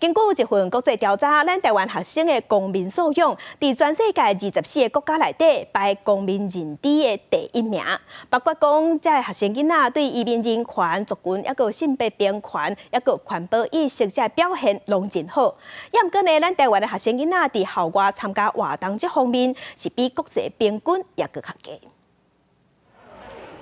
根据一份国际调查，咱台湾学生的公民素养，伫全世界24个国家内底排公民认知的第1名。包括讲，这学生囡仔对移民人权、族群、抑个性别平权、抑个环保意识这表现拢真好。也毋过呢，咱台湾的学生囡仔伫校外参加活动这方面，是比国际平均也搁较低。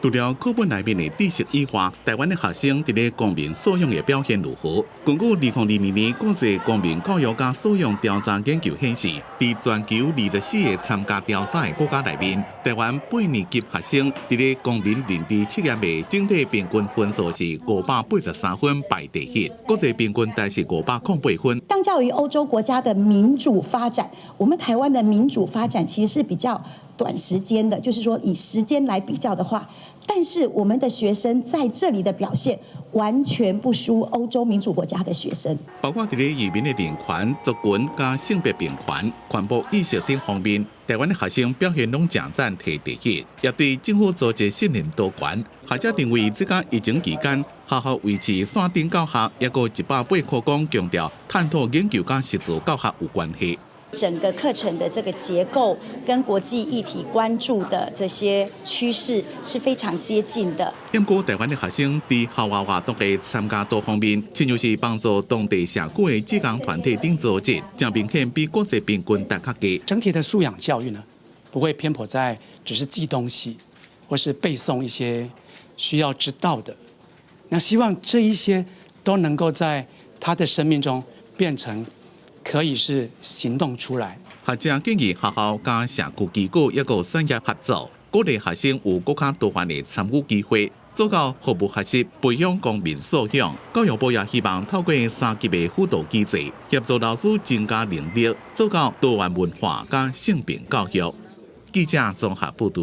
除了课本内面的知识以外，台湾的学生伫咧公民素养的表现如何？根据2022年国际公民教育加素养调查研究显示，伫全球24个参加调查的国家内面，台湾8年级学生伫咧公民认知测验的整体平均分数是583分，排第1，国际平均大是508分。相较于欧洲国家的民主发展，我们台湾的民主发展其实是比较短时间的，就是说以时间来比较的话。 但是我们的学生在这里的表现完全不输欧洲民主国家的学生，包括伫咧移民的人权、族群加性别平权、环保意识等方面，台湾的学生表现拢正赞摕第1，也对政府组织信任度悬。学者认为，这个疫情期间，学校维持线顶教学，也个180课纲强调探讨研究加实作教学有关系。 整个课程的这个结构跟国际议题关注的这些趋势是非常接近的。不过，台湾的学生在校外活动的参加度方面，亲像是帮助当地社区的志工团体等组织，正明显比国际平均大较低。整体的素养教育呢，不会偏颇在只是记东西，或是背诵一些需要知道的。那希望这一些都能够在他的生命中变成。 可以是行动出来。学者建议学校加社区机构一个产业合作，鼓励学生有更加多元的参与机会，做到服务学习、培养公民素养。教育部也希望透过3级的辅导机制，协助老师增加能力，做到多元文化加性别教育。记者综合报道。